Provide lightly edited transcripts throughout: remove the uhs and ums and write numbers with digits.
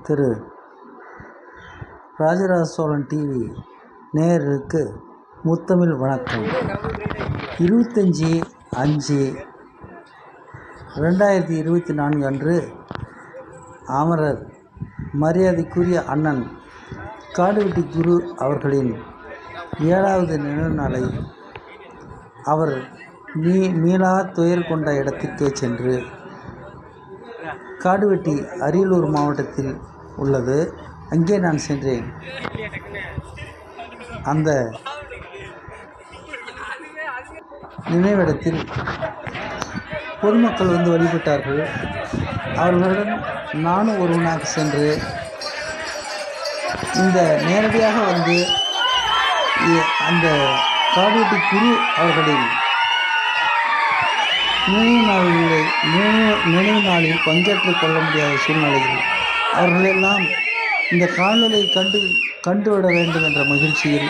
திரு Rajaraja Cholan TV நேயர்களுக்கு முத்தமிழ் வணக்கம். 25/5/2024 அன்று அமரர் மரியாதைக்குரிய அண்ணன் காடுவெட்டி குரு அவர்களின் 7வது நினைவு நாளை அவர் மீளா துயர் கொண்ட இடத்திற்கே சென்று, காடுவெட்டி அரியலூர் மாவட்டத்தில் உள்ளது, அங்கே நான் சென்றேன். அந்த நினைவிடத்தில் பொதுமக்கள் வந்து வழிபட்டார்கள். அவர்களுடன் நானும் ஒருவனாக சென்று இந்த நேரடியாக வந்து அந்த காடுவெட்டி குரு அவர்களின் நினைவு நாளில் பங்கேற்றுக் கொள்ள முடியாத சூழ்நிலையில் அவர்களெல்லாம் இந்த காணொலியை கண்டுவிட வேண்டும் என்ற மகிழ்ச்சியில்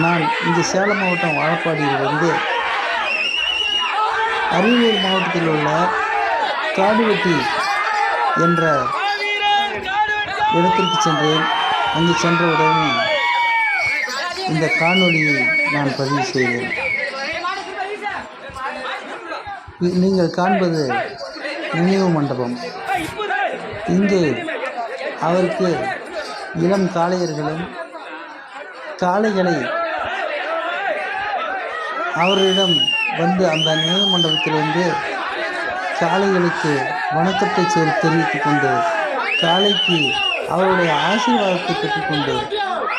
நான் இங்கு சேலம் மாவட்டம் வாழப்பாடியிலிருந்து அரியலூர் மாவட்டத்தில் உள்ள காடுவெட்டி என்ற இடத்திற்கு சென்றேன். அங்கு சென்றவுடனே இந்த காணொலியை நான் பதிவு செய்தேன். நீங்கள் காண்பது நினைவு மண்டபம். இங்கே அவருக்கு இளம் காளையர்களும் காளைகளை அவரிடம் வந்து அந்த நினைவு மண்டபத்தில் வந்து காளைகளுக்கு வணக்கத்தை தெரிவித்துக் கொண்டு காளைக்கு அவருடைய ஆசீர்வாதத்தை பெற்றுக்கொண்டு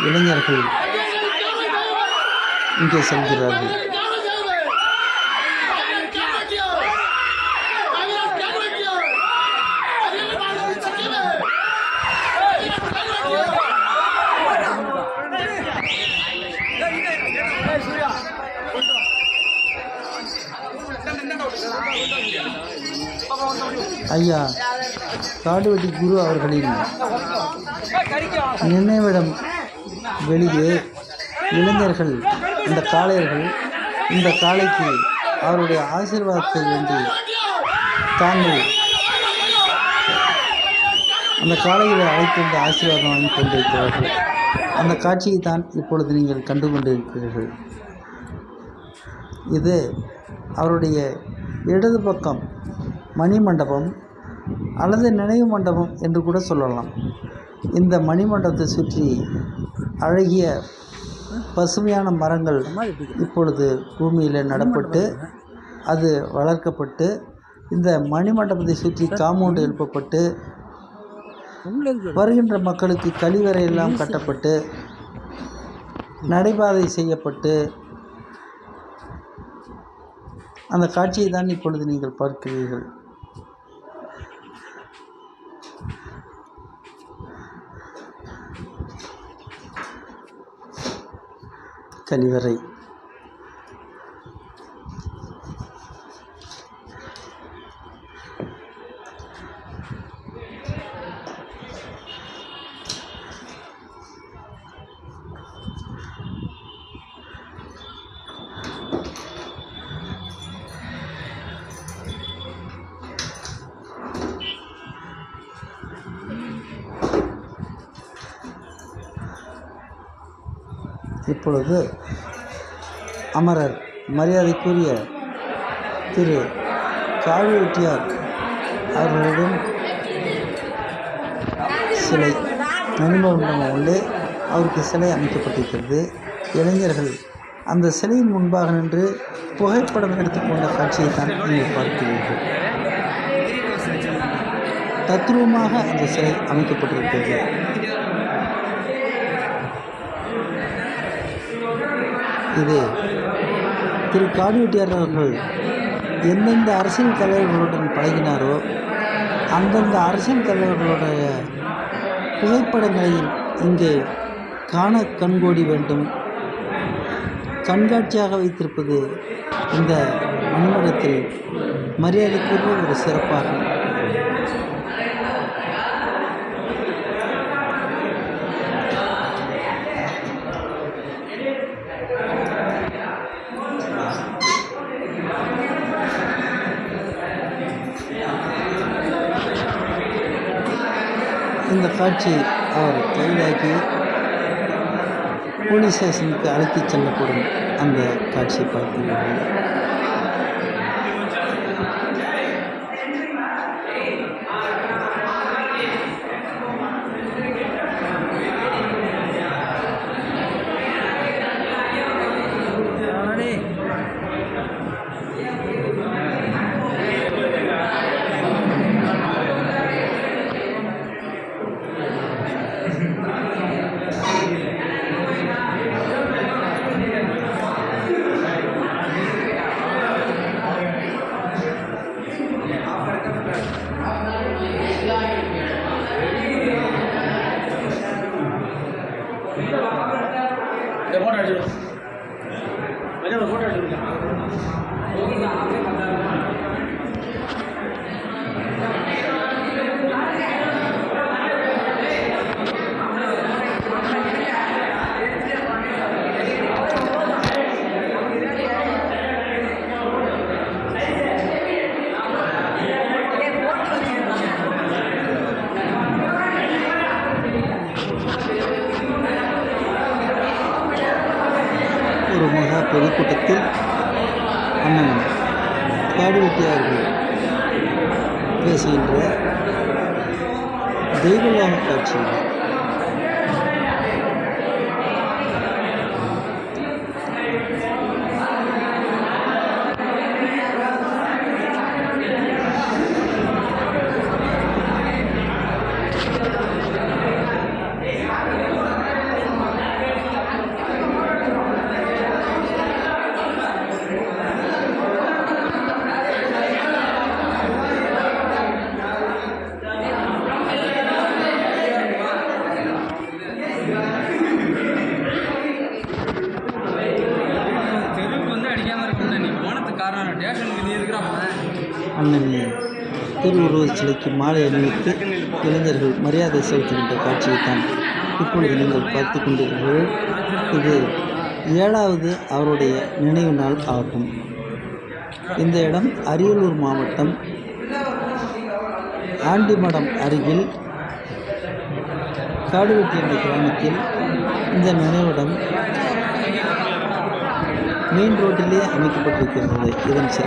இளைஞர்கள் இங்கே செல்கிறார்கள். ஐயா காடுவெட்டி குரு அவர்களின் நினைவிடம் வெளியே இளைஞர்கள், இந்த காளையர்கள் இந்த காளைக்கு அவருடைய ஆசீர்வாதத்தை வேண்டி தாங்கள் அந்த காளைகளை அழைத்து வந்து ஆசீர்வாதம் வாங்கி கொண்டிருக்கிறார்கள். அந்த காட்சியை தான் இப்பொழுது நீங்கள் கண்டு கொண்டிருக்கிறீர்கள். இது அவருடைய இடது பக்கம் மணிமண்டபம் அல்லது நினைவு மண்டபம் என்று கூட சொல்லலாம். இந்த மணிமண்டபத்தை சுற்றி அழகிய பசுமையான மரங்கள் இப்பொழுது பூமியில் நடப்பட்டு அது வளர்க்கப்பட்டு, இந்த மணிமண்டபத்தை சுற்றி காம்பவுண்டு எழுப்பப்பட்டு, வருகின்ற மக்களுக்கு கழிவறை எல்லாம் கட்டப்பட்டு, நடைபாதை செய்யப்பட்டு, அந்த காட்சியை தான் இப்பொழுது நீங்கள் பார்க்கிறீர்கள். கழிவறை இப்பொழுது அமரர் மரியாதைக்குரிய திரு காடுவெட்டியார் அவர்களிடம் சிலை மணிமண்டபம் உள்ளே அவருக்கு சிலை அமைக்கப்பட்டிருக்கிறது. இளைஞர்கள் அந்த சிலையின் முன்பாக நின்று புகைப்படம் எடுத்துக்கொண்ட காட்சியை தான் நீங்கள் பார்க்கிறீர்கள். தத்ரூபமாக அந்த சிலை அமைக்கப்பட்டிருக்கிறது. இது திரு காடுவெட்டியார் அவர்கள் எந்தெந்த அரசியல் தலைவர்களுடன் பழகினாரோ அந்தந்த அரசியல் தலைவர்களுடைய புகைப்படங்களை இங்கே காண கண்கோடி வேண்டும். கண்காட்சியாக வைத்திருப்பது இந்த மணிமண்டபத்தில் மரியாதைக்குரிய ஒரு சிறப்பாகும். இந்த காட்சி அவர் கைதாக்கி போலீஸ் ஸ்டேஷனுக்கு அழைத்துச் செல்லப்படும் அந்த காட்சியை பார்க்கிறீர்கள். ஒரு மகா பொதுக்கூட்டத்தில் அண்ணன் காடுவெட்டி அவர்கள் பேசுகின்ற தெய்வலோக காட்சி. அண்ணன் திருவுருவச் சிலைக்கு மாலை அணிவித்து இளைஞர்கள் மரியாதை செலுத்துகின்ற காட்சியைத்தான் இப்பொழுது நீங்கள் பார்த்து கொண்டிருக்கிறீர்கள். இது 7வது அவருடைய நினைவு நாள் ஆகும். இந்த இடம் அரியலூர் மாவட்டம் ஆண்டிமடம் அருகில் காடுவெட்டி என்ற கிராமத்தில் இந்த நினைவிடம் மெயின் ரோட்டிலே அமைக்கப்பட்டிருக்கிறது. இதன்